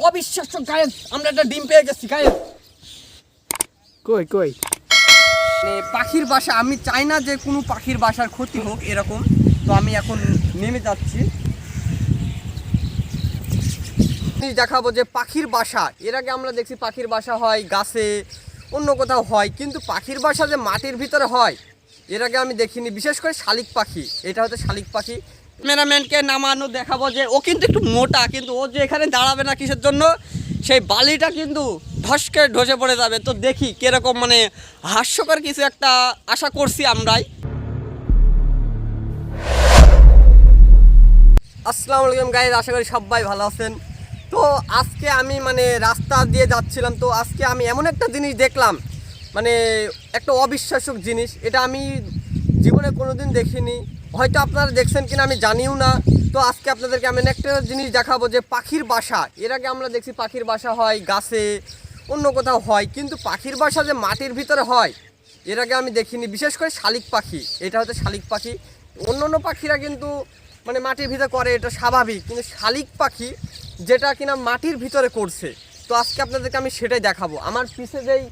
অবিশ্বাস্য গায়েস, আমরা একটা ডিম পেয়ে গেছি গায়েস। কই কই পাখির বাসা, আমি চাই না যে কোনো পাখির বাসার ক্ষতি হোক এরকম। তো আমি এখন নেমে যাচ্ছি, দেখাবো যে পাখির বাসা। এর আগে আমরা দেখছি পাখির বাসা হয় গাছে, অন্য কোথাও হয়, কিন্তু পাখির বাসা যে মাটির ভিতরে হয় এর আগে আমি দেখিনি। বিশেষ করে শালিক পাখি, এটা হচ্ছে শালিক পাখি। ক্যামেরাম্যানকে নামানো দেখাবো যে ও কিন্তু একটু মোটা, কিন্তু ও যে এখানে দাঁড়াবে না কিসের জন্য, সেই বালিটা কিন্তু ধসকে ধসে পড়ে যাবে। তো দেখি কিরকম, মানে হাস্যকর কিছু একটা আশা করছি আমরাই। আসসালামু আলাইকুম গাইস, আশা করি সবাই ভালো আছেন। তো আজকে আমি মানে রাস্তা দিয়ে যাচ্ছিলাম, তো আজকে আমি এমন একটা জিনিস দেখলাম, মানে একটা অবিশ্বাস্য জিনিস। এটা আমি জীবনে কোনোদিন দেখিনি, হয়তো আপনারা দেখছেন কিনা আমি জানিও না। তো আজকে আপনাদেরকে আমি একটা জিনিস দেখাবো যে পাখির বাসা। এর আগে আমরা দেখছি পাখির বাসা হয় গাছে, অন্য কোথাও হয়, কিন্তু পাখির বাসা যে মাটির ভিতরে হয় এর আগে আমি দেখিনি। বিশেষ করে শালিক পাখি, এটা হচ্ছে শালিক পাখি। অন্য পাখিরা কিন্তু মানে মাটির ভিতরে করে, এটা স্বাভাবিক, কিন্তু শালিক পাখি যেটা কিনা মাটির ভিতরে করছে। তো আজকে আপনাদেরকে আমি সেটাই দেখাবো। আমার পিছে যেই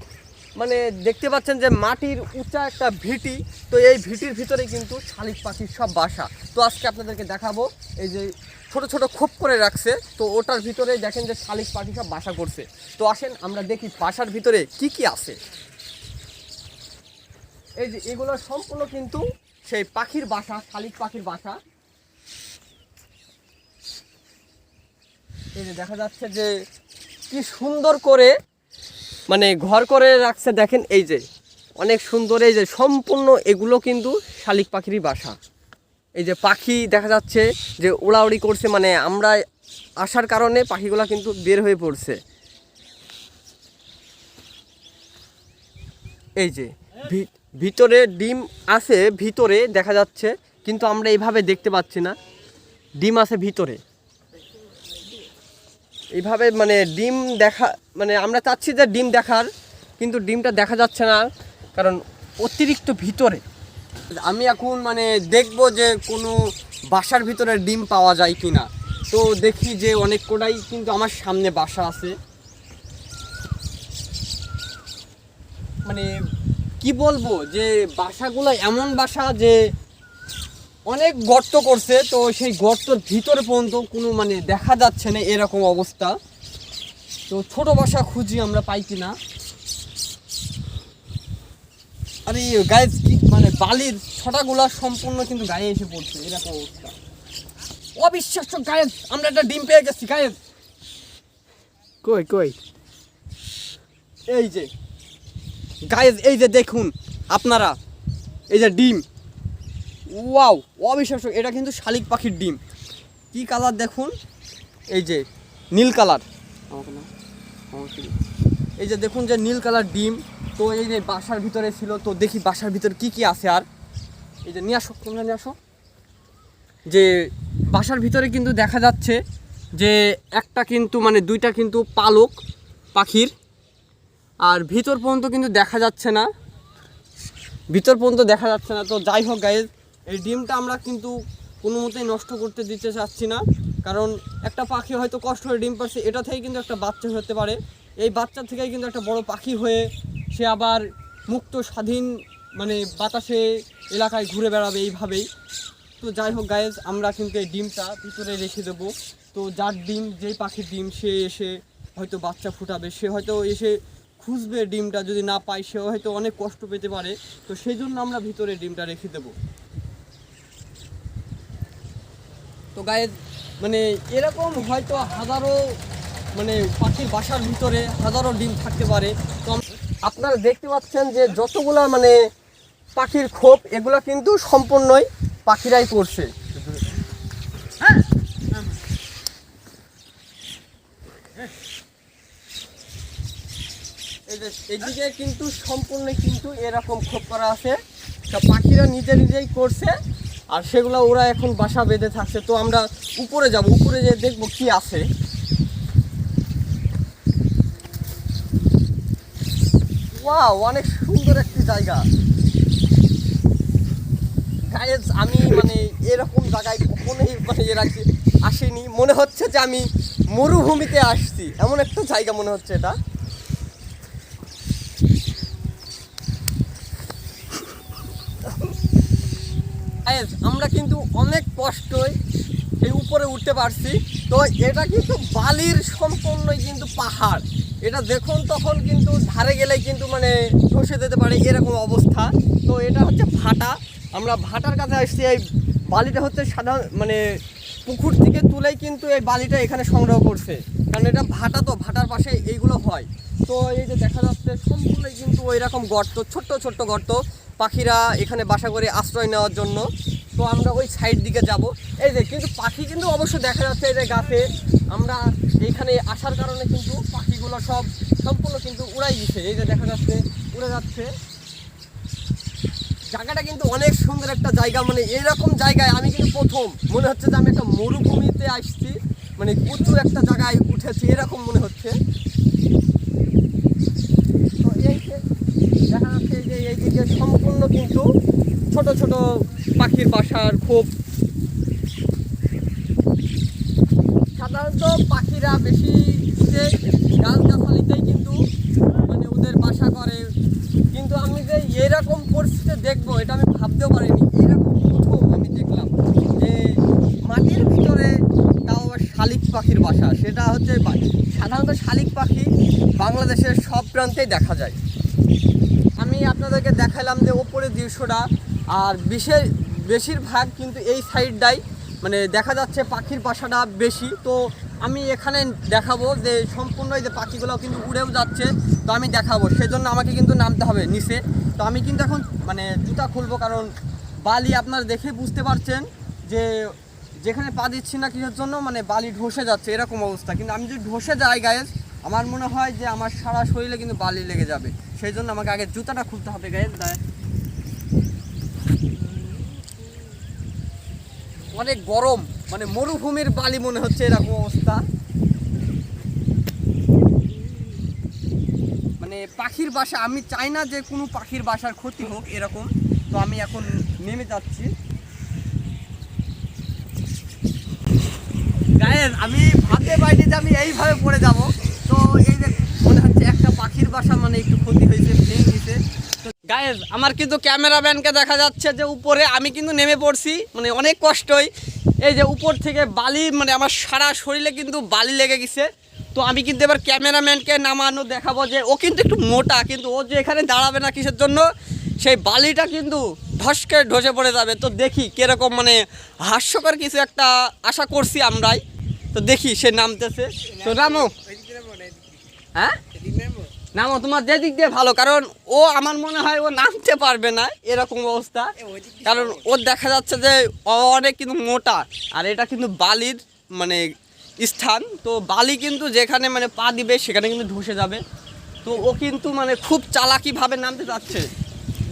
মানে দেখতে পাচ্ছেন যে মাটির উঁচা একটা ভিটি, তো এই ভিটির ভিতরে কিন্তু শালিক পাখির সব বাসা। তো আজকে আপনাদেরকে দেখাবো, এই যে ছোট ছোট খোপ করে রাখছে, তো ওটার ভিতরে দেখেন যে শালিক পাখি সব বাসা করছে। তো আসেন আমরা দেখি বাসার ভিতরে কি কি আছে। এই যে এগুলো সম্পূর্ণ কিন্তু সেই পাখির বাসা, শালিক পাখির বাসা। এই যে দেখা যাচ্ছে যে কি সুন্দর করে মানে ঘর করে রাখছে, দেখেন এই যে অনেক সুন্দর। এই যে সম্পূর্ণ এগুলো কিন্তু শালিক পাখিরই বাসা। এই যে পাখি দেখা যাচ্ছে যে উড়াউড়ি করছে, মানে আমরা আসার কারণে পাখিগুলো কিন্তু বের হয়ে পড়ছে। এই যে ভিতরে ডিম আছে, ভিতরে দেখা যাচ্ছে, কিন্তু আমরা এইভাবে দেখতে পাচ্ছি না। ডিম আছে ভিতরে এইভাবে, মানে ডিম দেখা, মানে আমরা চাচ্ছি যে ডিম দেখার, কিন্তু ডিমটা দেখা যাচ্ছে না কারণ অতিরিক্ত ভিতরে। আমি এখন মানে দেখব যে কোনো বাসার ভিতরে ডিম পাওয়া যায় কি না। তো দেখি যে অনেক কটাই কিন্তু আমার সামনে বাসা আছে। মানে কি বলবো যে বাসাগুলো এমন বাসা যে অনেক গর্ত করছে, তো সেই গর্তর ভিতরে পর্যন্ত কোনো মানে দেখা যাচ্ছে না, এরকম অবস্থা। তো ছোট বাসা খুঁজি আমরা পাই কিনা। আরে গায়ে কি মানে বালির ছটাগুলা সম্পূর্ণ কিন্তু গায়ে এসে পড়ছে, এরকম অবস্থা। অবিশ্বাস্য গায়েস, আমরা একটা ডিম পেয়ে গেছি গায়েস। কই কই এই যে গায়েস, এই যে দেখুন আপনারা, এই যে ডিম। ওয়াও, অবিশ্বাস্য, এটা কিন্তু শালিক পাখির ডিম। কি কালার দেখুন, এই যে নীল কালার। এই যে দেখুন যে নীল কালার ডিম। তো এই যে বাসার ভিতরে ছিল, তো দেখি বাসার ভিতরে কি কি আছে। আর এই যে নিয়ে আসো, তোমরা নিয়ে আসো। যে বাসার ভিতরে কিন্তু দেখা যাচ্ছে যে একটা কিন্তু মানে দুইটা কিন্তু পালক পাখির, আর ভিতর পর্যন্ত কিন্তু দেখা যাচ্ছে না, ভিতর পর্যন্ত দেখা যাচ্ছে না। তো যাই হোক গাইজ, এই ডিমটা আমরা কিন্তু কোনো মতেই নষ্ট করতে দিতে চাচ্ছি না, কারণ একটা পাখি হয়তো কষ্ট করে ডিম পাচ্ছে, এটা থেকে কিন্তু একটা বাচ্চা হতে পারে। এই বাচ্চা থেকেই কিন্তু একটা বড় পাখি হয়ে সে আবার মুক্ত স্বাধীন মানে বাতাসে এলাকায় ঘুরে বেড়াবে এইভাবেই। তো যাই হোক গাইজ, আমরা কিন্তু এই ডিমটা ভিতরে রেখে দেবো। তো যার ডিম, যেই পাখির ডিম, সে এসে হয়তো বাচ্চা ফুটাবে, সে হয়তো এসে খুঁজবে ডিমটা, যদি না পায় সে হয়তো অনেক কষ্ট পেতে পারে। তো সেই জন্য আমরা ভিতরে ডিমটা রেখে দেবো। তো গাইজ মানে এরকম হয়তো হাজারো মানে পাখির বাসার ভিতরে হাজারো ডিম থাকতে পারে। তো আপনারা দেখতে পাচ্ছেন যে যতগুলা মানে পাখির খোপ, এগুলো কিন্তু সম্পূর্ণই পাখিরাই করছে। এই যে এদিকে কিন্তু সম্পূর্ণ কিন্তু এরকম খোপ করা আছে, সব পাখিরা নিজে নিজেই করছে, আর সেগুলো ওরা এখন বাসা বেঁধে থাকছে। তো আমরা উপরে যাব, উপরে যেয়ে দেখবো কি আছে। ওয়াও, অনেক সুন্দর একটি জায়গা গাইজ। আমি মানে এরকম জায়গায় কখনোই মানে এর আগে আসিনি, মনে হচ্ছে যে আমি মরুভূমিতে আসছি, এমন একটা জায়গা মনে হচ্ছে এটা। আমরা কিন্তু অনেক কষ্টই এই উপরে উঠতে পারছি। তো এটা কিন্তু বালির সম্পূর্ণই কিন্তু পাহাড়, এটা দেখুন তখন কিন্তু ধারে গেলে কিন্তু মানে ধসে যেতে পারে এরকম অবস্থা। তো এটা হচ্ছে ভাটা, আমরা ভাটার কাছে আসছি। এই বালিটা হচ্ছে সাধারণ মানে পুকুর থেকে তুলেই কিন্তু এই বালিটা এখানে সংগ্রহ করছে, কারণ এটা ভাটা, তো ভাটার পাশে এইগুলো হয়। তো এই যে দেখা যাচ্ছে সম্পূর্ণই কিন্তু ওই রকম গর্ত, ছোট্ট ছোট্ট গর্ত, পাখিরা এখানে বাসা করে আশ্রয় নেওয়ার জন্য। তো আমরা ওই সাইড দিকে যাব। এই যে কিন্তু পাখি কিন্তু অবশ্য দেখা যাচ্ছে এই যে গাছে, আমরা এইখানে আসার কারণে কিন্তু পাখিগুলো সব সম্পূর্ণ কিন্তু উড়াই দিচ্ছে, এই যে দেখা যাচ্ছে উড়ে যাচ্ছে। জায়গাটা কিন্তু অনেক সুন্দর একটা জায়গা, মানে এরকম জায়গায় আমি কিন্তু প্রথম, মনে হচ্ছে যে আমি একটা মরুভূমিতে আসছি, মানে উঁচু একটা জায়গায় উঠেছি এরকম মনে হচ্ছে। তো এই যে দেখা যাচ্ছে যে এইদিকে সম্পূর্ণ কিন্তু ছোট ছোট পাখির বাসার খুব সাধারণত পাখিরা বেশি গাছগাছালিতেই কিন্তু মানে ওদের বাসা করে, কিন্তু আমি যে এরকম পরিস্থিতি দেখবো এটা আমি ভাবতেও পারিনি। এরকম প্রথম আমি দেখলাম যে মাটির ভিতরে তাও আবার শালিক পাখির বাসা। সেটা হচ্ছে সাধারণত শালিক পাখি বাংলাদেশের সব প্রান্তেই দেখা যায়। আমি আপনাদেরকে দেখালাম যে ওপরের দৃশ্যটা, আর বেশিরভাগ কিন্তু এই সাইডটাই মানে দেখা যাচ্ছে পাখির বাসাটা বেশি। তো আমি এখানে দেখাবো যে সম্পূর্ণ এই যে পাখিগুলো কিন্তু উড়েও যাচ্ছে, তো আমি দেখাবো, সেজন্য আমাকে কিন্তু নামতে হবে নিচে। তো আমি কিন্তু এখন মানে জুতা খুলবো, কারণ বালি আপনারা দেখে বুঝতে পারছেন যে যেখানে পা দিচ্ছি না কিসের জন্য, মানে বালি ধসে যাচ্ছে এরকম অবস্থা। কিন্তু আমি যদি ধসে যাই গায়ে, আমার মনে হয় যে আমার সারা শরীরে কিন্তু বালি লেগে যাবে, সেই জন্য আমাকে আগে জুতাটা খুলতে হবে গায়ে। অনেক গরম, মানে মরুভূমির বালি মনে হচ্ছে এরকম অবস্থা। মানে পাখির বাসা, আমি চাই না যে কোনো পাখির বাসার ক্ষতি হোক এরকম। তো আমি এখন নেমে যাচ্ছি গায়েস, আমি ভাবতে পারিনি যে আমি এইভাবে পড়ে যাব। তো এই যে মনে হচ্ছে একটা পাখির বাসা মানে একটু ক্ষতি হয়েছে, ভেঙে গেছে। তো গায়েস আমার কিন্তু ক্যামেরাম্যানকে দেখা যাচ্ছে যে উপরে, আমি কিন্তু নেমে পড়ছি মানে অনেক কষ্টই। এই যে উপর থেকে বালি, মানে আমার সারা শরীরে কিন্তু বালি লেগে গেছে। তো আমি কিন্তু এবার ক্যামেরাম্যানকে নামানো দেখাবো যে ও কিন্তু একটু মোটা, কিন্তু ও যে এখানে দাঁড়াবে না কিসের জন্য, সেই বালিটা কিন্তু ধসকে ধসে পড়ে যাবে। তো দেখি কীরকম মানে হাস্যকর কিছু একটা আশা করছি আমরাই। তো দেখি সে নামতেছে। তো নামো, হ্যাঁ নামো, তোমার যেদিক দিয়ে ভালো, কারণ ও আমার মনে হয় ও নামতে পারবে না এরকম অবস্থা, কারণ ওর দেখা যাচ্ছে যে ও অনেক কিন্তু মোটা, আর এটা কিন্তু বালির মানে স্থান। তো বালি কিন্তু যেখানে মানে পা দিবে সেখানে কিন্তু ধসে যাবে। তো ও কিন্তু মানে খুব চালাকিভাবে নামতে যাচ্ছে,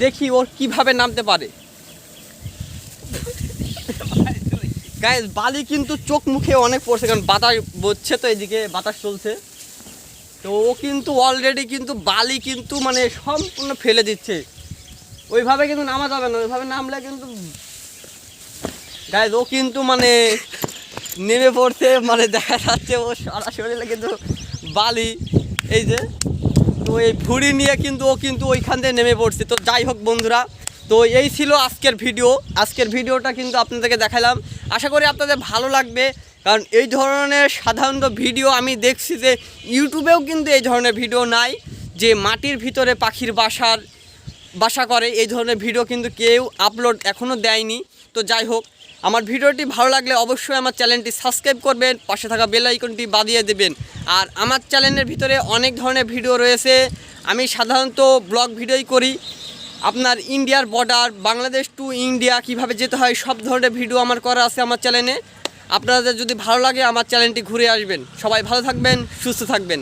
দেখি ওর কিভাবে নামতে পারে। গাইস বালি কিন্তু চোখ মুখে অনেক পড়ছে, কারণ বাতাস বইছে, তো এদিকে বাতাস চলছে। তো ও কিন্তু অলরেডি কিন্তু বালি কিন্তু মানে সম্পূর্ণ ফেলে দিচ্ছে, ওইভাবে কিন্তু নামা যাবে না, ওইভাবে নামলে কিন্তু গাইস ও কিন্তু মানে নেমে পড়ছে, মানে দেখা যাচ্ছে ও সারা শরীরে কিন্তু বালি। এই যে তো এই ভুঁড়ি নিয়ে কিন্তু ও কিন্তু ওইখান থেকে নেমে পড়ছে। তো যাই হোক বন্ধুরা, তো এই ছিল আজকের ভিডিও। আজকের ভিডিওটা কিন্তু আপনাদেরকে দেখালাম, আশা করি আপনাদের ভালো লাগবে, কারণ এই ধরনের সাধারণত ভিডিও আমি দেখছি যে ইউটিউবেও কিন্তু এই ধরনের ভিডিও নাই, যে মাটির ভিতরে পাখির বাসা করে, এই ধরনের ভিডিও কিন্তু কেউ আপলোড এখনও দেয়নি। তো যাই হোক, আমার ভিডিওটি ভালো লাগলে অবশ্যই আমার চ্যানেলটি সাবস্ক্রাইব করবেন, পাশে থাকা বেল আইকনটি বাজিয়ে দেবেন। আর আমার চ্যানেলের ভিতরে অনেক ধরনের ভিডিও রয়েছে, আমি সাধারণত ব্লগ ভিডিওই করি। আপনার ইন্ডিয়ার বর্ডার, বাংলাদেশ টু ইন্ডিয়া কিভাবে যেতে হয়, সব ধরনের ভিডিও আমার করা আছে আমার চ্যানেলে। আপনাদের যদি ভালো লাগে আমার চ্যানেলটি ঘুরে আসবেন। সবাই ভালো থাকবেন, সুস্থ থাকবেন।